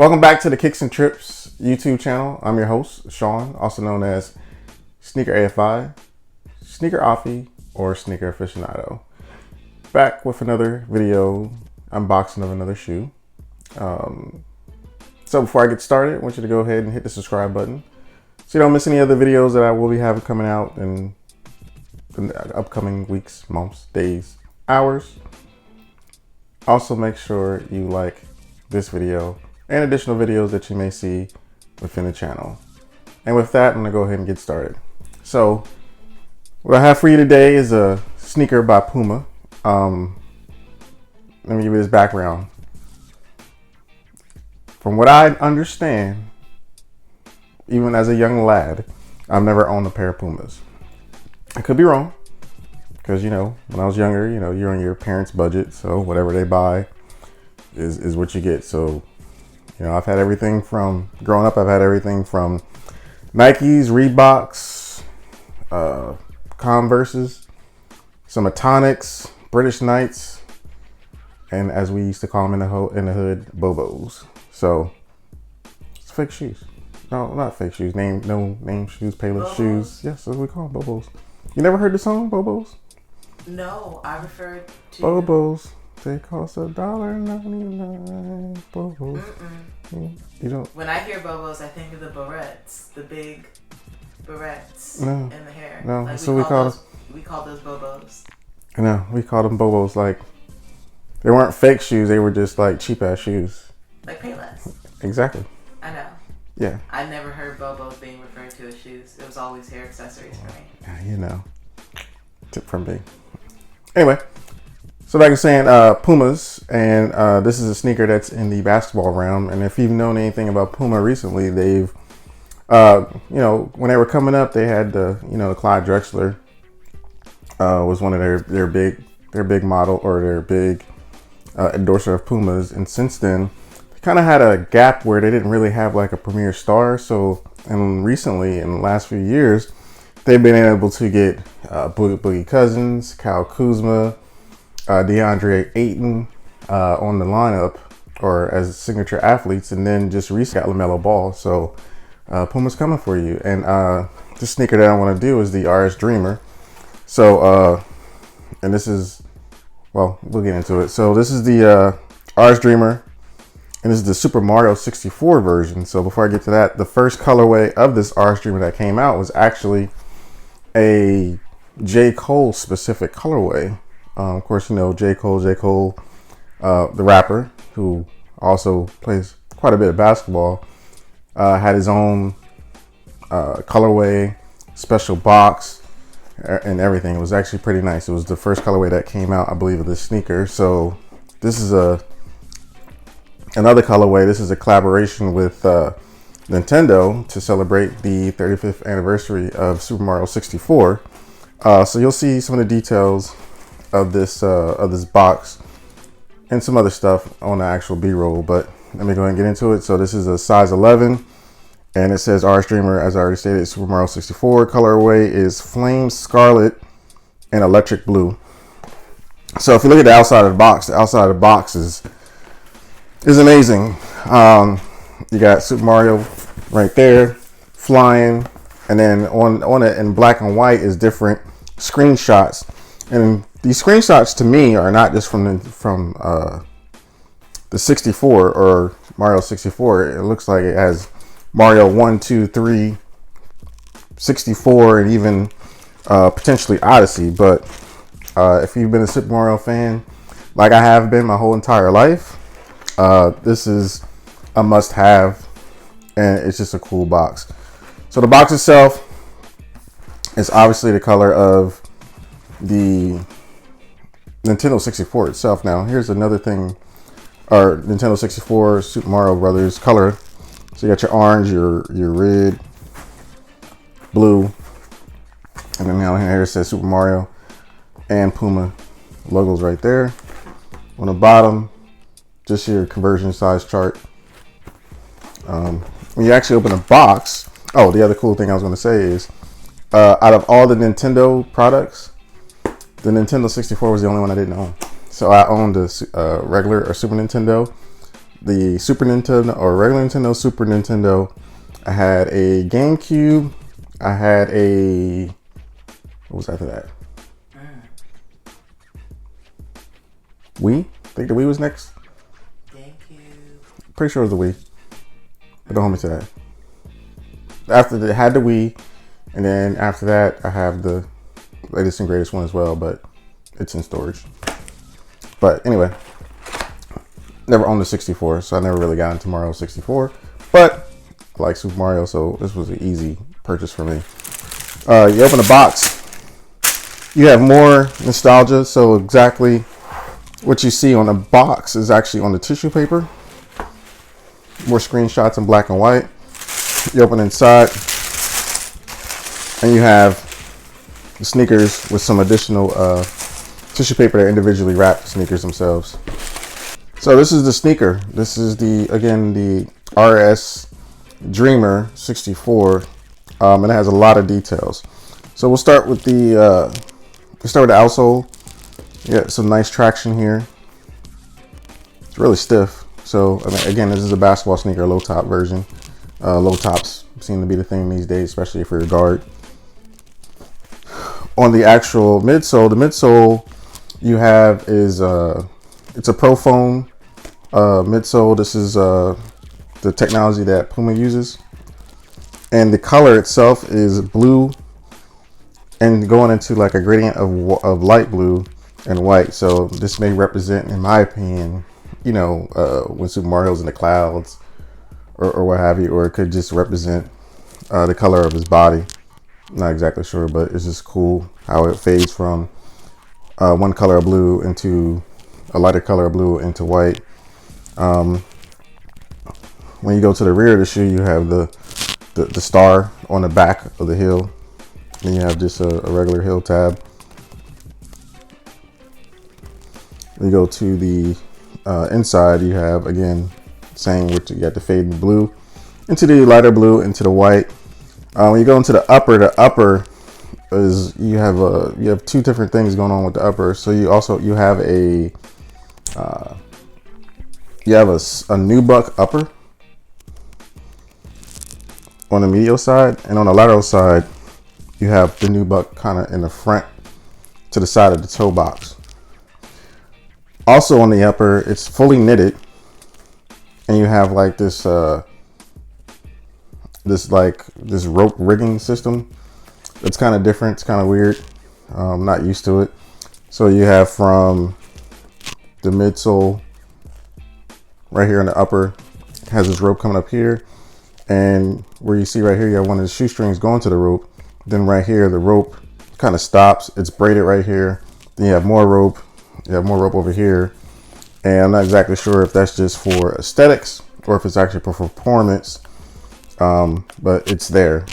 Welcome back to the Kicks and Trips YouTube channel. I'm your host, Sean, also known as Sneaker AFI, Sneaker Offie, or Sneaker Aficionado. Back with another video unboxing of another shoe. So before I get started, I want you to go ahead and hit the subscribe button so you don't miss any other videos that I will be having coming out in the upcoming weeks, months, days, hours. Also make sure you like this video and additional videos that you may see within the channel. And with that, I'm gonna go ahead and get started. So what I have for you today is a sneaker by Puma. Let me give you this background. From what I understand, even as a young lad, I've never owned a pair of Pumas. I could be wrong, because when I was younger, you're on your parents' budget, so whatever they buy is what you get. So I've had everything from, growing up, I've had everything from Nikes, Reeboks, Converses, some Atonics, British Knights, and as we used to call them in the hood, Bobos. So it's fake shoes. No, not fake shoes. Name shoes, Payless Bobos? shoes. Yes, that's what we call them, Bobos. You never heard the song Bobos? No, I referred to Bobos. They cost $1.99. Bobos. You don't. When I hear Bobos, I think of the barrettes, the big barrettes No, in the hair. no, Like so we call we call those Bobos. No, we called them Bobos. Like, they weren't fake shoes. They were just like cheap ass shoes. Like Payless. Exactly. I know. Yeah. I never heard Bobos being referred to as shoes. It was always hair accessories for me. Yeah, tip from me. Anyway, so like I was saying, Pumas, and this is a sneaker that's in the basketball realm. And if you've known anything about Puma recently, they've, when they were coming up, they had the Clyde Drexler was one of their big model, or their big endorser of Pumas. And since then, they kind of had a gap where they didn't really have like a premier star. So, and recently, in the last few years, they've been able to get Boogie Cousins, Kyle Kuzma, DeAndre Ayton on the lineup, or as signature athletes, and then just recently got LaMelo Ball. So Puma's coming for you. And the sneaker that I want to do is the RS-Dreamer. So and this is, well, we'll get into it. So this is the RS-Dreamer, and this is the Super Mario 64 version. So before I get to that, the first colorway of this RS-Dreamer that came out was actually a J. Cole specific colorway. Of course, J. Cole, the rapper, who also plays quite a bit of basketball, had his own colorway, special box, and everything. It was actually pretty nice. It was the first colorway that came out, I believe, of this sneaker. So this is another colorway. This is a collaboration with Nintendo to celebrate the 35th anniversary of Super Mario 64. So you'll see some of the details of this box and some other stuff on the actual B-roll, but let me go ahead and get into it. So this is a size 11, and it says RS-Dreamer, as I already stated, Super Mario 64. Colorway is Flame Scarlet and Electric Blue. So if you look at the outside of the box is amazing. You got Super Mario right there, flying, and then on it in black and white is different screenshots. And these screenshots to me are not just from the 64 or Mario 64. It looks like it has Mario 1, 2, 3, 64, and even potentially Odyssey. But if you've been a Super Mario fan, like I have been my whole entire life, this is a must-have, and it's just a cool box. So the box itself is obviously the color of the Nintendo 64 itself. Now here's another thing, our Nintendo 64 Super Mario Brothers color. So you got your orange, your red, blue, and then down here it says Super Mario and Puma logos right there. On the bottom, just your conversion size chart. When you actually open a box, the other cool thing I was going to say is, out of all the Nintendo products, the Nintendo 64 was the only one I didn't own. So I owned a regular or Super Nintendo, the Super Nintendo or regular Nintendo, Super Nintendo. I had a GameCube. I had a, what was after that? Wii? I think the Wii was next. GameCube. Pretty sure it was the Wii. But don't hold me to that. After that, I had the Wii, and then after that, I have the latest and greatest one as well, but it's in storage. But anyway, never owned the 64, so I never really got into Mario 64. But I like Super Mario, so this was an easy purchase for me. You open the box, you have more nostalgia, so exactly what you see on the box is actually on the tissue paper. More screenshots in black and white. You open inside, and you have the sneakers with some additional tissue paper that individually wrap the sneakers themselves. So this is the sneaker. This is again the RS-Dreamer 64, and it has a lot of details. So we'll start with the outsole. Yeah, some nice traction here. It's really stiff. So I mean, again, this is a basketball sneaker, low top version. Low tops seem to be the thing these days, especially for your guard. On the actual midsole, the midsole you have is it's a pro foam midsole. This is the technology that Puma uses, and the color itself is blue and going into like a gradient of light blue and white. So this may represent, in my opinion, you know, when Super Mario's in the clouds or what have you, or it could just represent the color of his body. Not exactly sure, but it's just cool how it fades from one color of blue into a lighter color of blue into white. When you go to the rear of the shoe, you have the star on the back of the heel. Then you have just a regular heel tab. When you go to the inside, you have, again, same, which you got the faded blue into the lighter blue into the white. When you go into the upper is you have two different things going on with the upper. So you have a nubuck upper on the medial side, and on the lateral side you have the nubuck kind of in the front to the side of the toe box. Also on the upper, it's fully knitted, and you have like this rope rigging system. It's kind of different. It's kind of weird. I'm not used to it. So you have from the midsole right here in the upper, has this rope coming up here, and where you see right here, you have one of the shoestrings going to the rope. Then right here, the rope kind of stops. It's braided right here. Then you have more rope. You have more rope over here. And I'm not exactly sure if that's just for aesthetics or if it's actually for performance. But it's there.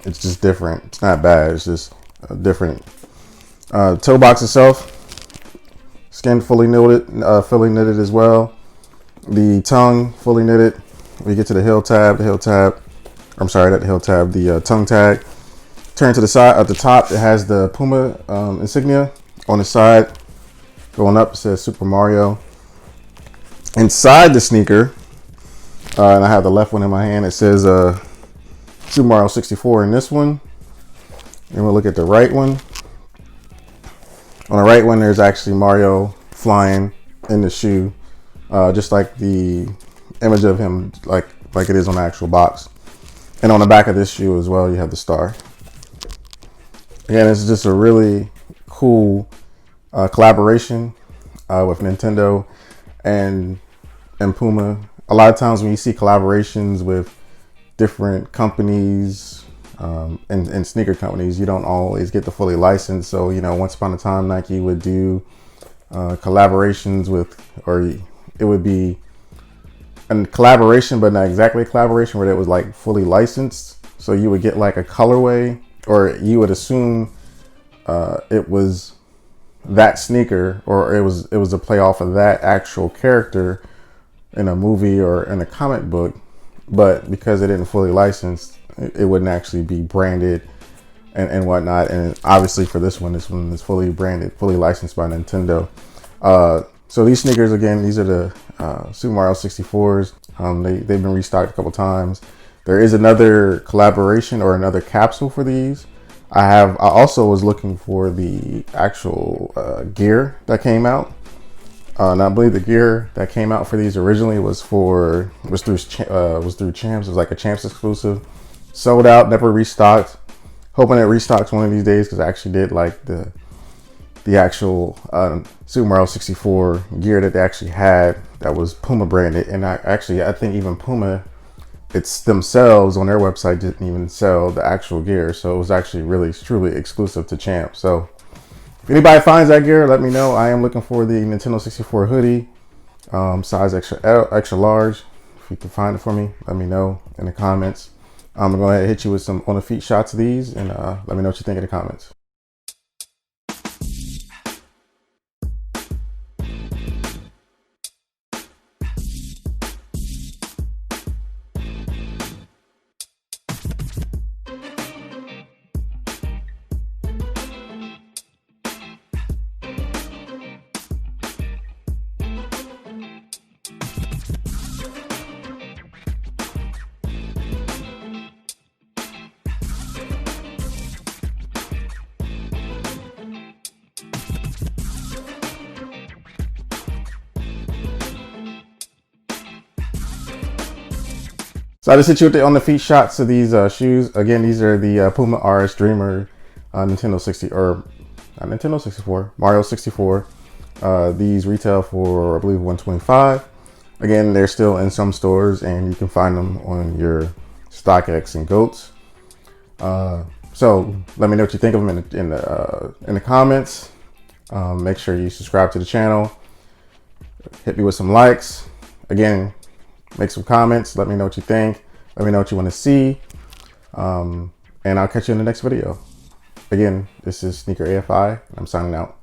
It's just different. It's not bad. It's just different. Toe box itself, skin fully knitted as well. The tongue fully knitted. We get to the heel tab. The tongue tag. Turn to the side. At the top, it has the Puma insignia. On the side, going up, it says Super Mario. Inside the sneaker, and I have the left one in my hand, it says Super Mario 64 in this one. And we'll look at the right one. On the right one, there's actually Mario flying in the shoe, just like the image of him, like it is on the actual box. And on the back of this shoe as well, you have the star. Again, it's just a really cool collaboration with Nintendo and Puma. A lot of times when you see collaborations with different companies and sneaker companies, you don't always get the fully licensed. So, you know, once upon a time, Nike would do collaborations with, or it would be a collaboration, but not exactly a collaboration, where it was like fully licensed. So you would get like a colorway, or you would assume it was that sneaker, or it was a play off of that actual character in a movie or in a comic book. But because it didn't fully licensed, it wouldn't actually be branded and whatnot. And obviously for this one is fully branded, fully licensed by Nintendo. So these sneakers, again, these are the Super Mario 64s. They've been restocked a couple times. There is another collaboration or another capsule for these. I also was looking for the actual gear that came out. And I believe the gear that came out for these originally was through Champs. It was like a Champs exclusive. Sold out, never restocked. Hoping it restocks one of these days, because I actually did like the actual Super Mario 64 gear that they actually had that was Puma branded. And I think even Puma, it's themselves on their website, didn't even sell the actual gear. So it was actually really truly exclusive to Champ. So if anybody finds that gear, let me know. I am looking for the Nintendo 64 hoodie, size extra large. If you can find it for me, let me know in the comments. I'm gonna go ahead and hit you with some on the feet shots of these, and let me know what you think in the comments. So I just hit you with the on the feet shots of these shoes. Again, these are the Puma RS-Dreamer Nintendo 64, Mario 64. These retail for, I believe, $125. Again, they're still in some stores, and you can find them on your StockX and GOATs. So let me know what you think of them in the comments. Make sure you subscribe to the channel. Hit me with some likes. Again, make some comments. Let me know what you think. Let me know what you want to see. And I'll catch you in the next video. Again, this is Sneaker AFI. I'm signing out.